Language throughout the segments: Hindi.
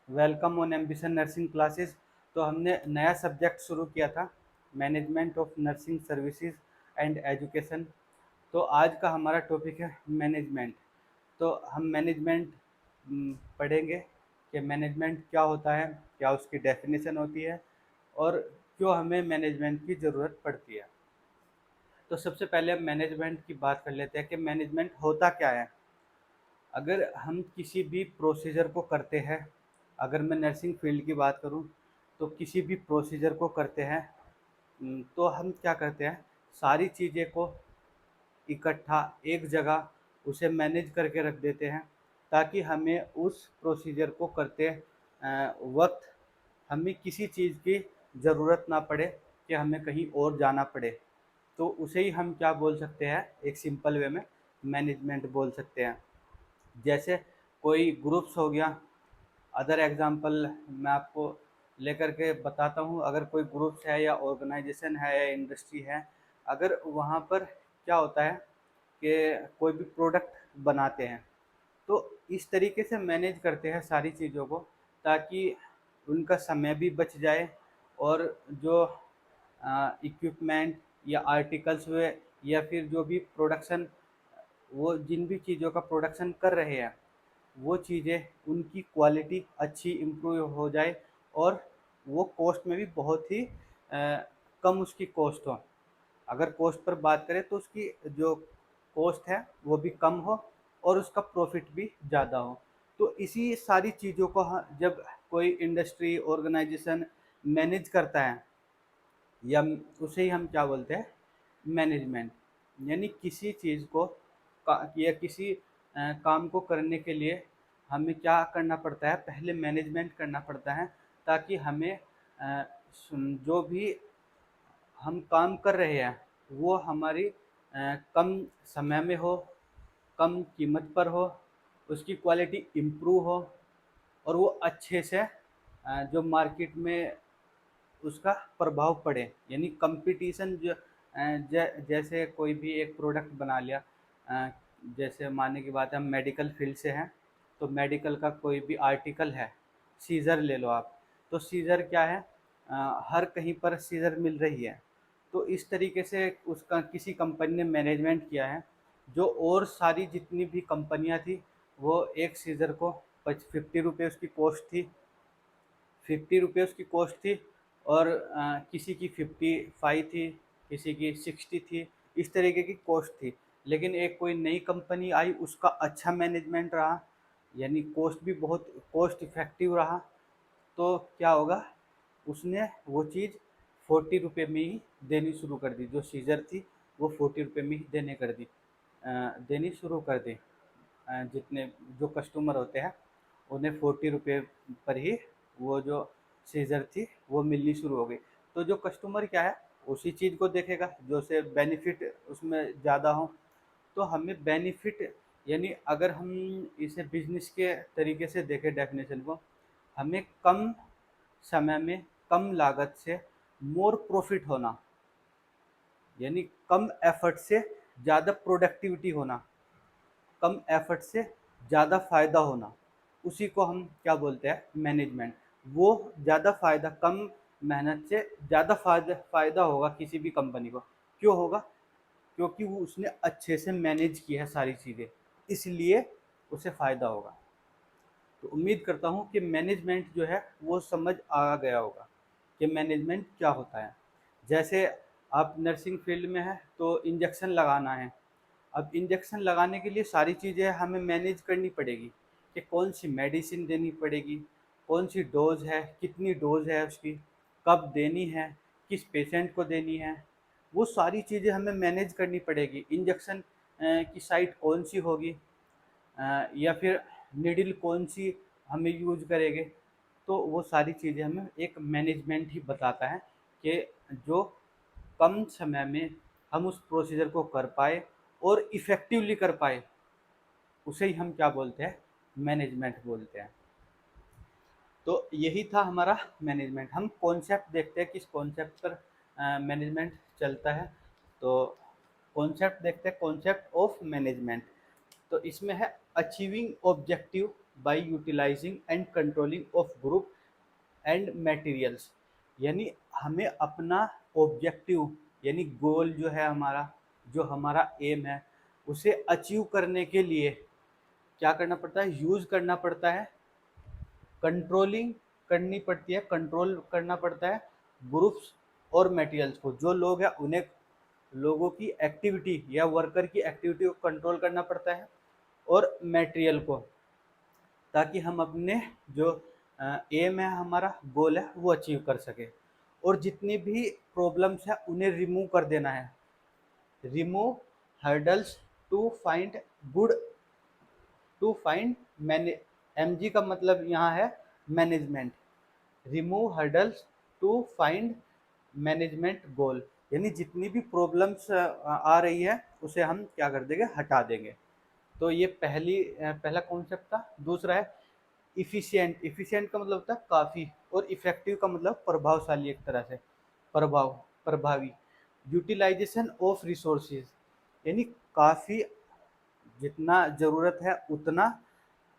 Welcome on ambition nursing classes. तो हमने नया सब्जेक्ट शुरू किया था, management of nursing services and education. तो आज का हमारा टॉपिक है मैनेजमेंट। तो हम मैनेजमेंट पढ़ेंगे कि मैनेजमेंट क्या होता है, क्या उसकी डेफिनेशन होती है और क्यों हमें मैनेजमेंट की ज़रूरत पड़ती है। तो सबसे पहले हम मैनेजमेंट की बात कर लेते हैं कि मैनेजमेंट होता क्या है। अगर हम किसी भी प्रोसीजर को करते हैं, अगर मैं नर्सिंग फील्ड की बात करूं, तो किसी भी प्रोसीजर को करते हैं तो हम क्या करते हैं, सारी चीज़ें को इकट्ठा एक जगह उसे मैनेज करके रख देते हैं, ताकि हमें उस प्रोसीजर को करते वक्त हमें किसी चीज़ की ज़रूरत ना पड़े कि हमें कहीं और जाना पड़े। तो उसे ही हम क्या बोल सकते हैं, एक सिंपल वे में मैनेजमेंट बोल सकते हैं। जैसे कोई ग्रुप्स हो गया, अदर एग्जांपल मैं आपको लेकर के बताता हूँ। अगर कोई ग्रुप्स है या ऑर्गेनाइजेशन है या इंडस्ट्री है, अगर वहाँ पर क्या होता है कि कोई भी प्रोडक्ट बनाते हैं, तो इस तरीके से मैनेज करते हैं सारी चीज़ों को, ताकि उनका समय भी बच जाए और जो इक्विपमेंट या आर्टिकल्स हुए या फिर जो भी प्रोडक्शन, वो जिन भी चीज़ों का प्रोडक्शन कर रहे हैं, वो चीज़ें उनकी क्वालिटी अच्छी इम्प्रूव हो जाए और वो कॉस्ट में भी बहुत ही कम उसकी कॉस्ट हो। अगर कॉस्ट पर बात करें तो उसकी जो कॉस्ट है वो भी कम हो और उसका प्रॉफिट भी ज़्यादा हो। तो इसी सारी चीज़ों को जब कोई इंडस्ट्री ऑर्गेनाइजेशन मैनेज करता है, या उसे ही हम क्या बोलते हैं, मैनेजमेंट। यानी किसी चीज़ को या किसी काम को करने के लिए हमें क्या करना पड़ता है, पहले मैनेजमेंट करना पड़ता है, ताकि हमें जो भी हम काम कर रहे हैं वो हमारी कम समय में हो, कम कीमत पर हो, उसकी क्वालिटी इम्प्रूव हो और वो अच्छे से जो मार्केट में उसका प्रभाव पड़े। यानी कंपटीशन जो जैसे कोई भी एक प्रोडक्ट बना लिया, जैसे मानने की बात है हम मेडिकल फील्ड से हैं, तो मेडिकल का कोई भी आर्टिकल है, सीज़र ले लो आप। तो सीज़र क्या है, हर कहीं पर सीज़र मिल रही है। तो इस तरीके से उसका किसी कंपनी ने मैनेजमेंट किया है, जो और सारी जितनी भी कंपनियां थी, वो एक सीज़र को 50 रुपये उसकी कॉस्ट थी, 50 रुपये उसकी कॉस्ट थी, और किसी की 55 थी, किसी की 60 थी, इस तरीके की कॉस्ट थी। लेकिन एक कोई नई कंपनी आई, उसका अच्छा मैनेजमेंट रहा, यानी कॉस्ट भी बहुत कॉस्ट इफ़ेक्टिव रहा। तो क्या होगा, उसने वो चीज़ 40 रुपये में ही देनी शुरू कर दी। जो सीज़र थी वो 40 रुपये में ही देनी शुरू कर दी। जितने जो कस्टमर होते हैं उन्हें 40 रुपये पर ही वो जो सीज़र थी वो मिलनी शुरू हो गई। तो जो कस्टमर क्या है, उसी चीज़ को देखेगा जो से बेनिफिट उसमें ज़्यादा हो। तो हमें बेनिफिट, यानी अगर हम इसे बिजनेस के तरीके से देखें डेफिनेशन को, हमें कम समय में कम लागत से मोर प्रॉफिट होना, यानी कम एफर्ट से ज़्यादा प्रोडक्टिविटी होना, कम एफर्ट से ज़्यादा फ़ायदा होना, उसी को हम क्या बोलते हैं, मैनेजमेंट। वो ज़्यादा फ़ायदा, कम मेहनत से ज़्यादा फ़ायदा होगा किसी भी कंपनी को। क्यों होगा? क्योंकि वो उसने अच्छे से मैनेज की है सारी चीज़ें, इसलिए उसे फ़ायदा होगा। तो उम्मीद करता हूँ कि मैनेजमेंट जो है वो समझ आ गया होगा कि मैनेजमेंट क्या होता है। जैसे आप नर्सिंग फील्ड में हैं तो इंजेक्शन लगाना है। अब इंजेक्शन लगाने के लिए सारी चीज़ें हमें मैनेज करनी पड़ेगी कि कौन सी मेडिसिन देनी पड़ेगी, कौन सी डोज है, कितनी डोज है उसकी, कब देनी है, किस पेशेंट को देनी है, वो सारी चीज़ें हमें मैनेज करनी पड़ेगी। इंजेक्शन की साइट कौन सी होगी, या फिर निडिल कौन सी हमें यूज करेंगे। तो वो सारी चीज़ें हमें एक मैनेजमेंट ही बताता है कि जो कम समय में हम उस प्रोसीजर को कर पाए और इफ़ेक्टिवली कर पाए, उसे ही हम क्या बोलते हैं, मैनेजमेंट बोलते हैं। तो यही था हमारा मैनेजमेंट। हम कॉन्सेप्ट देखते हैं किस कॉन्सेप्ट पर मैनेजमेंट चलता है। तो कॉन्सेप्ट देखते हैं, कॉन्सेप्ट ऑफ मैनेजमेंट। तो इसमें है achieving objective by utilising and controlling of group and materials. यानी हमें अपना ऑब्जेक्टिव यानी गोल जो है हमारा, जो हमारा एम है, उसे अचीव करने के लिए क्या करना पड़ता है, यूज़ करना पड़ता है, कंट्रोलिंग करनी पड़ती है, कंट्रोल करना पड़ता है ग्रुप्स और मटेरियल्स को। जो लोग हैं उन्हें, लोगों की एक्टिविटी या वर्कर की एक्टिविटी को कंट्रोल करना पड़ता है, और मटेरियल को, ताकि हम अपने जो एम है, हमारा गोल है, वो अचीव कर सके। और जितनी भी प्रॉब्लम्स हैं उन्हें रिमूव कर देना है। Remove hurdles to find good, to find many, M G का मतलब यहाँ है management. Remove hurdles to find management goal. यानी जितनी भी प्रॉब्लम्स आ रही है उसे हम क्या कर देंगे, हटा देंगे। तो ये पहला कॉन्सेप्ट था। दूसरा है इफिशिएंट। इफिशिएंट का मतलब होता है काफ़ी, और इफेक्टिव का मतलब प्रभावशाली, एक तरह से प्रभावी। यूटिलाइजेशन ऑफ रिसोर्सेज, यानी काफ़ी, जितना ज़रूरत है उतना,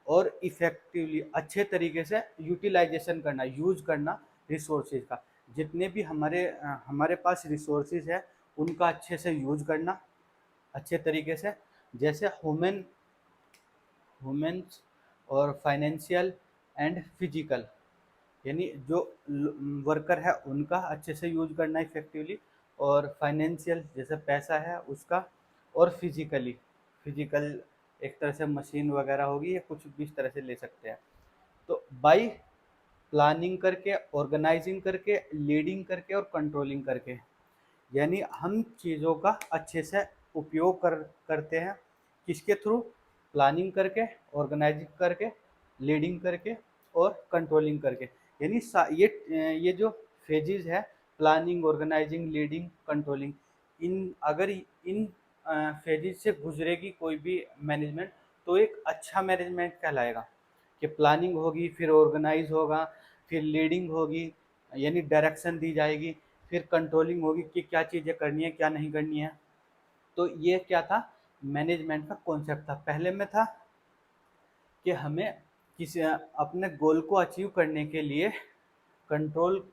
और इफ़ेक्टिवली, अच्छे तरीके से यूटिलाइजेशन करना, यूज़ करना रिसोर्सेज का। जितने भी हमारे पास रिसोर्सेज है उनका अच्छे से यूज़ करना, अच्छे तरीके से। जैसे ह्यूमन्स और फाइनेंशियल एंड फिजिकल, यानी जो वर्कर है उनका अच्छे से यूज करना इफेक्टिवली, और फाइनेंशियल जैसे पैसा है उसका, और फिजिकल एक तरह से मशीन वगैरह होगी, या कुछ भी इस तरह से ले सकते हैं। तो बाई प्लानिंग करके, ऑर्गेनाइजिंग करके, लीडिंग करके और कंट्रोलिंग करके, यानी हम चीज़ों का अच्छे से उपयोग करते हैं। किसके थ्रू, प्लानिंग करके, ऑर्गेनाइजिंग करके, लीडिंग करके और कंट्रोलिंग करके। यानी ये जो फेजेस है, प्लानिंग, ऑर्गेनाइजिंग, लीडिंग, कंट्रोलिंग, अगर इन फेजेस से गुजरेगी कोई भी मैनेजमेंट, तो एक अच्छा मैनेजमेंट कहलाएगा। कि प्लानिंग होगी, फिर ऑर्गेनाइज होगा, फिर लीडिंग होगी, यानी डायरेक्शन दी जाएगी, फिर कंट्रोलिंग होगी कि क्या चीज़ें करनी है, क्या नहीं करनी है। तो ये क्या था, मैनेजमेंट का कॉन्सेप्ट था। पहले में था कि हमें किसी अपने गोल को अचीव करने के लिए कंट्रोल,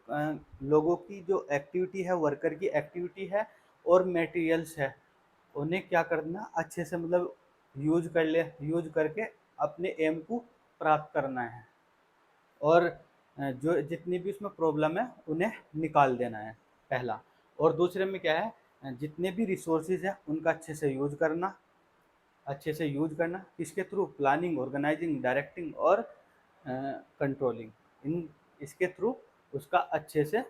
लोगों की जो एक्टिविटी है, वर्कर की एक्टिविटी है और मटेरियल्स है, उन्हें क्या करना, अच्छे से मतलब यूज करके अपने एम को प्राप्त करना है, और जो जितनी भी उसमें प्रॉब्लम है उन्हें निकाल देना है, पहला। और दूसरे में क्या है, जितने भी रिसोर्सेज हैं उनका अच्छे से यूज करना, किसके थ्रू, प्लानिंग, ऑर्गेनाइजिंग, डायरेक्टिंग और कंट्रोलिंग, इन इसके थ्रू उसका अच्छे से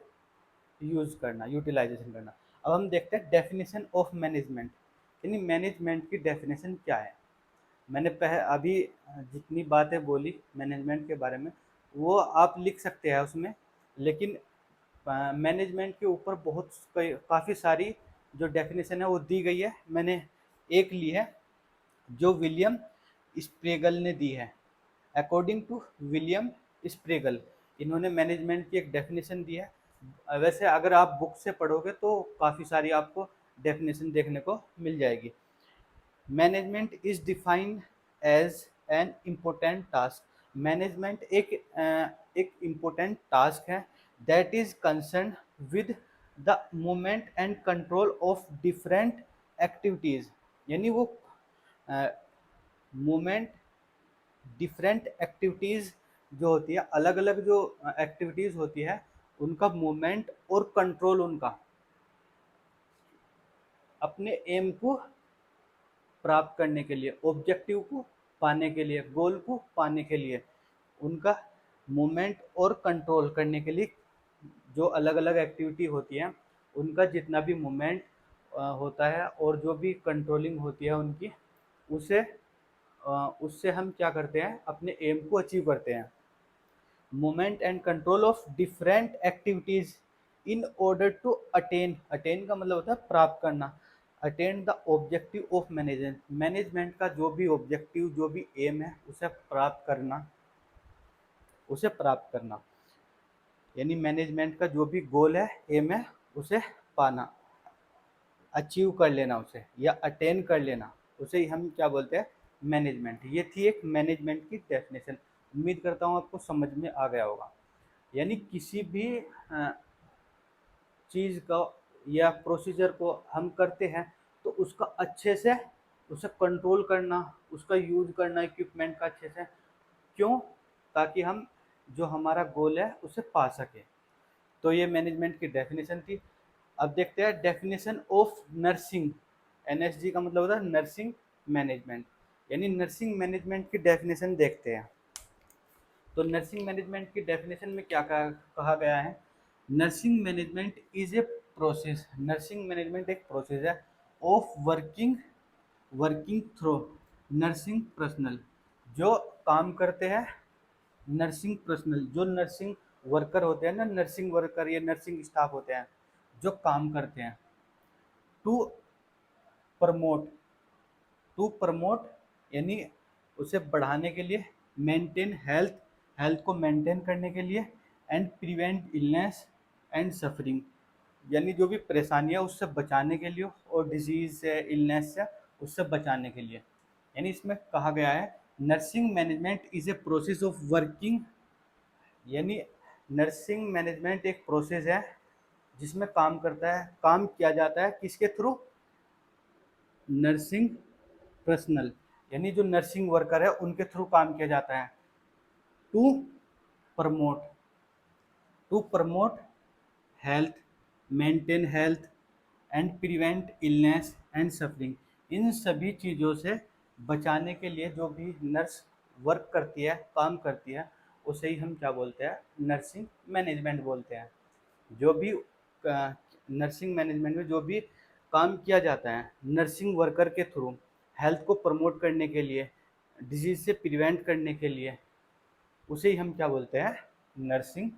यूज़ करना, यूटिलाइजेशन करना। अब हम देखते हैं डेफिनेशन ऑफ मैनेजमेंट, यानी मैनेजमेंट की डेफिनेशन क्या है। मैंने अभी जितनी बातें बोली मैनेजमेंट के बारे में, वो आप लिख सकते हैं उसमें, लेकिन मैनेजमेंट के ऊपर काफ़ी सारी जो डेफिनेशन है वो दी गई है। मैंने एक ली है जो विलियम स्प्रेगल ने दी है। अकॉर्डिंग टू विलियम स्प्रेगल, इन्होंने मैनेजमेंट की एक डेफिनेशन दी है। वैसे अगर आप बुक से पढ़ोगे तो काफ़ी सारी आपको डेफिनेशन देखने को मिल जाएगी। Management is defined as an important task. Management एक इम्पोर्टेंट टास्क है that is concern with the movement and control of different activities. यानी वो मूवमेंट, डिफरेंट एक्टिविटीज़ जो होती है, अलग अलग जो एक्टिविटीज़ होती है, उनका मूवमेंट और कंट्रोल, उनका अपने एम को प्राप्त करने के लिए, ऑब्जेक्टिव को पाने के लिए, गोल को पाने के लिए, उनका मूवमेंट और कंट्रोल करने के लिए जो अलग अलग एक्टिविटी होती है, उनका जितना भी मूवमेंट होता है और जो भी कंट्रोलिंग होती है उनकी, उसे उससे हम क्या करते हैं, अपने एम को अचीव करते हैं। Movement and control of different activities in order to attain का मतलब होता है प्राप्त करना, attain the objective of management का जो भी ऑब्जेक्टिव, जो भी एम है, उसे प्राप्त करना, यानी मैनेजमेंट का जो भी गोल है, एम है, उसे पाना, अचीव कर लेना उसे, या अटेन कर लेना, उसे ही हम क्या बोलते हैं, मैनेजमेंट। ये थी एक मैनेजमेंट की डेफिनेशन। उम्मीद करता हूँ आपको समझ में आ गया होगा। यानी किसी भी चीज़ का या प्रोसीजर को हम करते हैं तो उसका अच्छे से उसे कंट्रोल करना, उसका यूज़ करना इक्विपमेंट का अच्छे से, क्यों? ताकि हम जो हमारा गोल है उसे पा सकें। तो ये मैनेजमेंट की डेफिनेशन थी। अब देखते हैं डेफिनेशन ऑफ नर्सिंग। एनएसजी का मतलब होता है नर्सिंग मैनेजमेंट, यानी नर्सिंग मैनेजमेंट की डेफिनेशन देखते हैं। तो नर्सिंग मैनेजमेंट की डेफिनेशन में क्या कहा गया है? Nursing management is a process, nursing management एक प्रोसेस है of working through nursing personal, जो काम करते हैं नर्सिंग पर्सनल, जो नर्सिंग वर्कर होते हैं ना, नर्सिंग वर्कर या नर्सिंग स्टाफ होते हैं जो काम करते हैं, टू प्रमोट, टू प्रमोट यानी उसे बढ़ाने के लिए, मेंटेन हेल्थ, हेल्थ को मेंटेन करने के लिए, and prevent illness and suffering, यानी जो भी परेशानियाँ उससे बचाने के लिए, और डिजीज़ से, इलनेस से उससे बचाने के लिए। यानी इसमें कहा गया है nursing management is a process of working, यानी नर्सिंग मैनेजमेंट एक प्रोसेस है जिसमें काम किया जाता है किसके थ्रू? नर्सिंग पर्सनल, यानी जो नर्सिंग वर्कर है उनके थ्रू काम किया जाता है। To promote, to promote health, maintain health and prevent illness and suffering, इन सभी चीज़ों से बचाने के लिए जो भी नर्स वर्क करती है, काम करती है, उसे ही हम क्या बोलते हैं? नर्सिंग मैनेजमेंट बोलते हैं। जो भी नर्सिंग मैनेजमेंट में जो भी काम किया जाता है नर्सिंग वर्कर के थ्रू, हेल्थ को प्रमोट करने के लिए, डिजीज़ से प्रिवेंट करने के लिए, उसे ही हम क्या बोलते हैं? नर्सिंग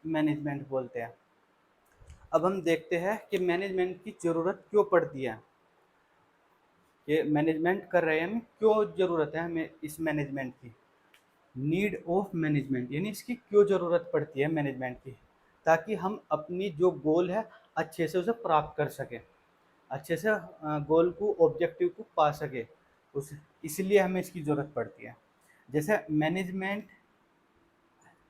मैनेजमेंट बोलते हैं। अब हम देखते हैं कि मैनेजमेंट की ज़रूरत क्यों पड़ती है, कि मैनेजमेंट कर रहे हैं हम, क्यों ज़रूरत है हमें इस मैनेजमेंट की। नीड ऑफ मैनेजमेंट, यानी इसकी क्यों ज़रूरत पड़ती है मैनेजमेंट की, ताकि हम अपनी जो गोल है अच्छे से उसे प्राप्त कर सकें, अच्छे से गोल को, ऑब्जेक्टिव को पा सके, उस इसलिए हमें इसकी ज़रूरत पड़ती है। जैसे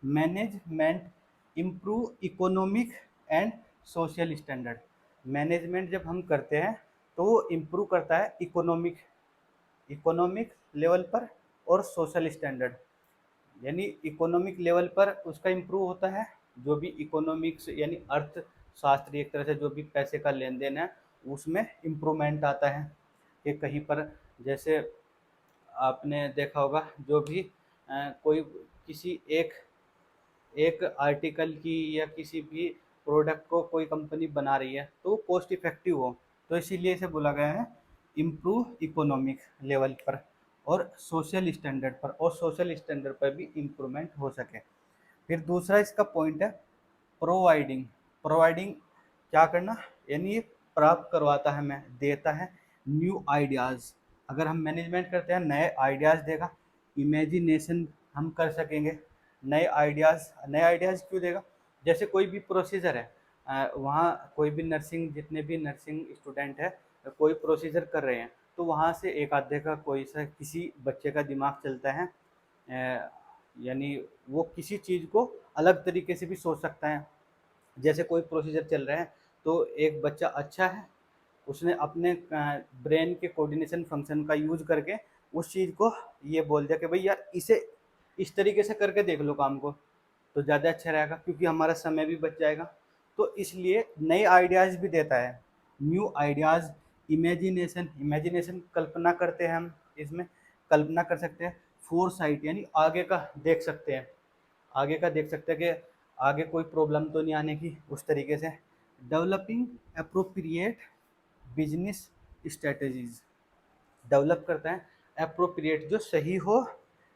management improve economic and social standard, management जब हम करते हैं तो वो इम्प्रूव करता है इकोनॉमिक लेवल पर और सोशल स्टैंडर्ड, यानी इकोनॉमिक लेवल पर उसका इम्प्रूव होता है, जो भी इकोनॉमिक्स यानी अर्थशास्त्र, एक तरह से जो भी पैसे का लेन देन है उसमें इम्प्रूवमेंट आता है। कि कहीं पर जैसे आपने देखा होगा जो भी कोई किसी एक एक आर्टिकल की या किसी भी प्रोडक्ट को कोई कंपनी बना रही है तो कॉस्ट इफेक्टिव हो, तो इसीलिए इसे बोला गया है इम्प्रूव इकोनॉमिक लेवल पर और सोशल स्टैंडर्ड पर, और सोशल स्टैंडर्ड पर भी इम्प्रूवमेंट हो सके। फिर दूसरा इसका पॉइंट है प्रोवाइडिंग, प्रोवाइडिंग क्या करना, यानी ये प्राप्त करवाता है, हमें देता है न्यू आइडियाज़। अगर हम मैनेजमेंट करते हैं नए आइडियाज़ देगा, इमेजिनेशन हम कर सकेंगे, नए आइडियाज़ क्यों देगा? जैसे कोई भी प्रोसीजर है, वहाँ कोई भी नर्सिंग, जितने भी नर्सिंग स्टूडेंट है कोई प्रोसीजर कर रहे हैं, तो वहाँ से एक आधे का कोई सा किसी बच्चे का दिमाग चलता है, यानी वो किसी चीज़ को अलग तरीके से भी सोच सकता है। जैसे कोई प्रोसीजर चल रहा है तो एक बच्चा अच्छा है, उसने अपने ब्रेन के कोऑर्डिनेशन फंक्शन का यूज करके उस चीज़ को ये बोल दिया कि भाई यार इसे इस तरीके से करके देख लो काम को, तो ज़्यादा अच्छा रहेगा क्योंकि हमारा समय भी बच जाएगा। तो इसलिए नए आइडियाज़ भी देता है, न्यू आइडियाज़, इमेजिनेशन कल्पना करते हैं हम, इसमें कल्पना कर सकते हैं, फोर साइट यानी आगे का देख सकते हैं, आगे का देख सकते हैं कि आगे कोई प्रॉब्लम तो नहीं आने की, उस तरीके से। Developing appropriate business strategies, develop करता है अप्रोप्रिएट जो सही हो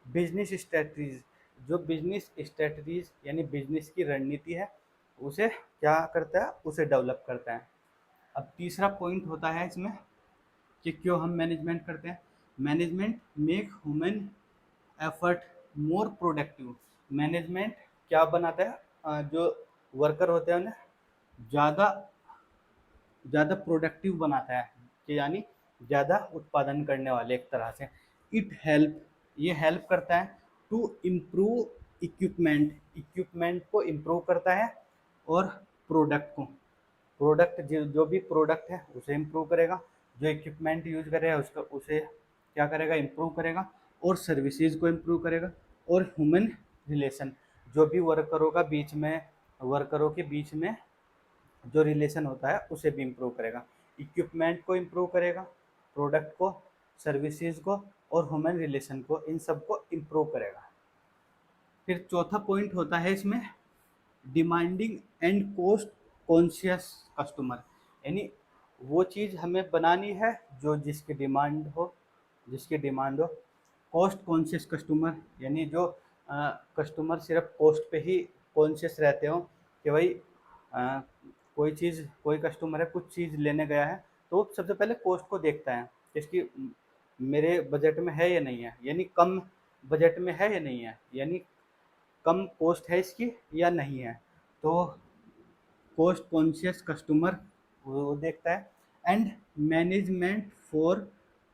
बिजनेस स्ट्रेटजीज, जो बिजनेस स्ट्रेटजीज यानी बिजनेस की रणनीति है उसे क्या करता है? उसे डेवलप करता है। अब तीसरा पॉइंट होता है इसमें कि क्यों हम मैनेजमेंट करते हैं। Management make human effort more productive, management क्या बनाता है? जो वर्कर होते हैं उन्हें ज़्यादा ज़्यादा प्रोडक्टिव बनाता है, कि यानी ज़्यादा उत्पादन करने वाले एक तरह से। इट हेल्प, ये हेल्प करता है टू इम्प्रूव इक्विपमेंट को इम्प्रूव करता है, और प्रोडक्ट जो भी प्रोडक्ट है उसे इम्प्रूव करेगा, जो इक्विपमेंट यूज कर रहे हैं उसका उसे क्या करेगा, इम्प्रूव करेगा, और सर्विसेज को इम्प्रूव करेगा, और ह्यूमन रिलेशन जो भी वर्करों के बीच में जो रिलेशन होता है उसे भी इम्प्रूव करेगा। इक्विपमेंट को इम्प्रूव करेगा, प्रोडक्ट को, सर्विसेज को, और ह्यूमन रिलेशन को, इन सब को इम्प्रूव करेगा। फिर चौथा पॉइंट होता है इसमें demanding and cost conscious customer, यानी वो चीज़ हमें बनानी है जो जिसकी डिमांड हो। कॉस्ट कॉन्शियस कस्टमर यानी जो कस्टमर सिर्फ कॉस्ट पे ही कॉन्शियस रहते हो कि भाई कोई कस्टमर है कुछ चीज़ लेने गया है तो वो सबसे पहले कॉस्ट को देखता है कि इसकी मेरे बजट में है या नहीं है, यानी कम बजट में है या नहीं है, यानी कम कॉस्ट है इसकी या नहीं है। तो कॉस्ट कॉन्शियस कस्टमर वो देखता है। And management for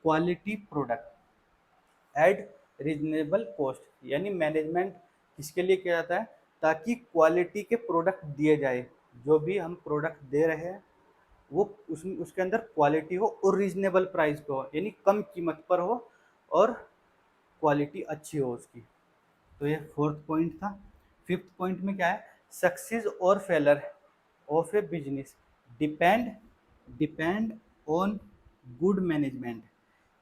quality product at reasonable cost, यानी मैनेजमेंट किसके लिए किया जाता है, ताकि क्वालिटी के प्रोडक्ट दिए जाए, जो भी हम प्रोडक्ट दे रहे हैं वो उसके अंदर क्वालिटी हो और रीजनेबल प्राइस पे हो, यानी कम कीमत पर हो और क्वालिटी अच्छी हो उसकी। तो ये फोर्थ पॉइंट था। फिफ्थ पॉइंट में क्या है, सक्सेस और failure of A business depend depend on good management,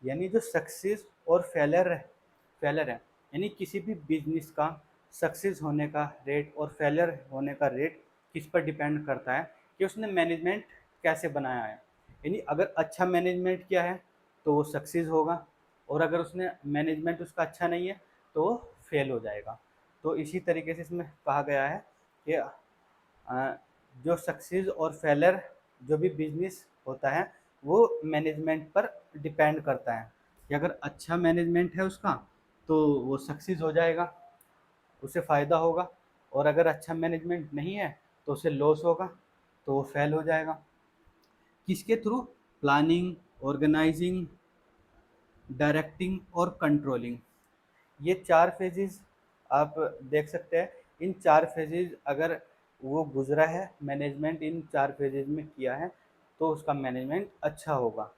यानी जो सक्सेस और फेलर है, यानी किसी भी बिजनेस का सक्सेस होने का रेट और फेलर होने का रेट किस पर डिपेंड करता है कि उसने मैनेजमेंट कैसे बनाया है। यानी अगर अच्छा मैनेजमेंट किया है तो वो सक्सेस होगा, और अगर उसने मैनेजमेंट उसका अच्छा नहीं है तो वो फेल हो जाएगा। तो इसी तरीके से इसमें कहा गया है कि जो सक्सेस और फेलर जो भी बिजनेस होता है वो मैनेजमेंट पर डिपेंड करता है कि अगर अच्छा मैनेजमेंट है उसका तो वो सक्सेस हो जाएगा, उसे फ़ायदा होगा, और अगर अच्छा मैनेजमेंट नहीं है तो उसे लॉस होगा, तो वो फेल हो जाएगा। किसके थ्रू, प्लानिंग, ऑर्गेनाइजिंग, डायरेक्टिंग और कंट्रोलिंग, ये 4 फेजेज़ आप देख सकते हैं। इन 4 फेजेज़ अगर वो गुजरा है, मैनेजमेंट इन 4 फेजेज़ में किया है तो उसका मैनेजमेंट अच्छा होगा,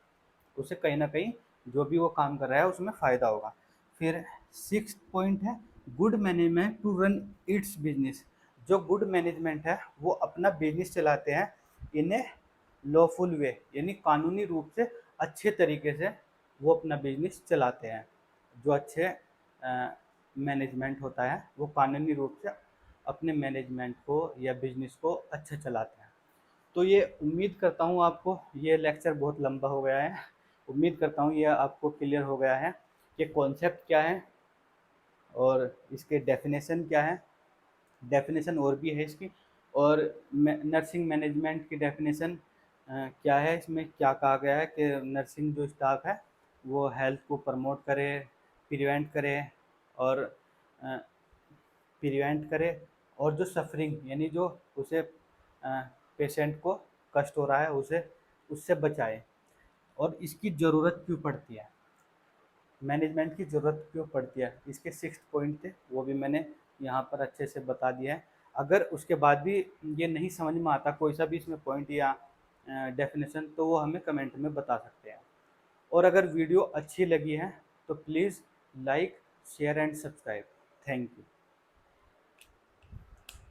उसे कहीं ना कहीं जो भी वो काम कर रहा है उसमें फ़ायदा होगा। फिर सिक्स्थ पॉइंट है good management to run its business, जो गुड मैनेजमेंट है वो अपना बिजनेस चलाते हैं इन ए लॉफुल वे, यानी कानूनी रूप से अच्छे तरीके से वो अपना बिजनेस चलाते हैं। जो अच्छे मैनेजमेंट होता है वो कानूनी रूप से अपने मैनेजमेंट को या बिजनेस को अच्छा चलाते हैं। तो ये उम्मीद करता हूँ आपको ये लेक्चर बहुत लंबा हो गया है, उम्मीद करता हूँ ये आपको क्लियर हो गया है कि कॉन्सेप्ट क्या है और इसके डेफिनेशन क्या है, डेफिनेशन और भी है इसकी, और नर्सिंग मैनेजमेंट की डेफिनेशन क्या है, इसमें क्या कहा गया है कि नर्सिंग जो स्टाफ है वो हेल्थ को प्रमोट करे, प्रिवेंट करे, और प्रिवेंट करे, और जो सफरिंग यानी जो उसे पेशेंट को कष्ट हो रहा है उसे उससे बचाए, और इसकी ज़रूरत क्यों पड़ती है, मैनेजमेंट की ज़रूरत क्यों पड़ती है, इसके 6 पॉइंट थे वो भी मैंने यहाँ पर अच्छे से बता दिया है। अगर उसके बाद भी ये नहीं समझ में आता कोई सा भी इसमें पॉइंट या डेफिनेशन तो वो हमें कमेंट में बता सकते हैं। और अगर वीडियो अच्छी लगी है तो please like, share and subscribe. Thank you.